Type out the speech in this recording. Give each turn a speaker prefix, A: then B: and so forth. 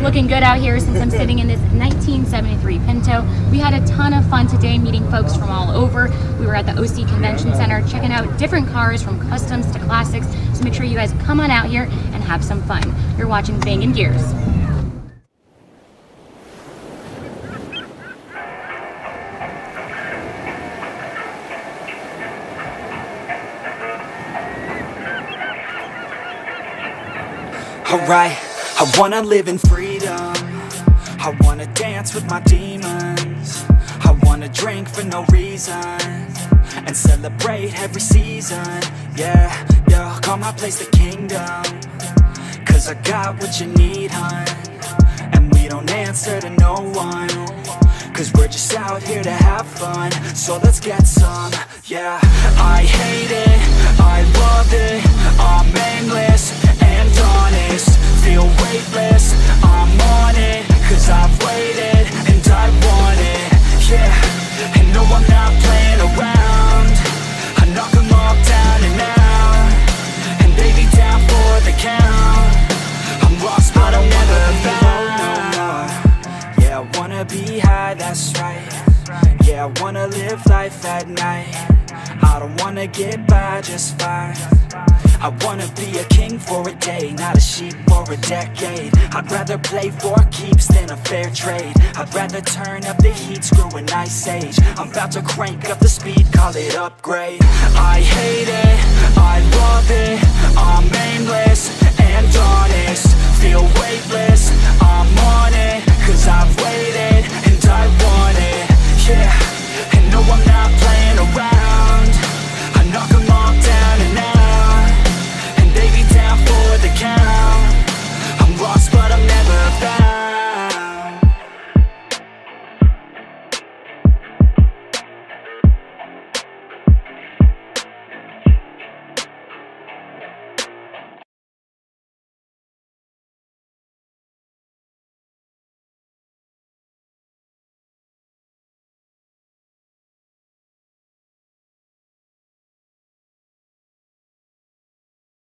A: looking good out here since I'm sitting in this 1973 Pinto. We had a ton of fun today meeting folks from all over. We were at the OC Convention Center checking out different cars from customs to classics. So make sure you guys come on out here and have some fun. You're watching Bangin' Gears.
B: Alright, I wanna live in freedom. I wanna dance with my demons. I wanna drink for no reason and celebrate every season. Yeah, call my place the kingdom. Cause I got what you need, hun. And we don't answer to no one. Cause we're just out here to have fun. So let's get some, yeah. I hate it, I love it. I'm aimless and honest. Feel weightless, I'm on it. Cause I've waited and I want it, yeah. And no, I'm not playing around. I knock them all down and out. And they be down for the count. I'm lost but I'm never found. Yeah, I wanna be high, that's right. Yeah, I wanna live life at night. I don't wanna get by just fine. I wanna be a king for a day, not a sheep for a decade. I'd rather play for keeps than a fair trade. I'd rather turn up the heat, screw an ice age. I'm about to crank up the speed, call it upgrade. I hate it, I love it. I'm aimless and honest. Feel weightless, I'm on it. Cause I've waited and I want it, yeah. And no, I'm not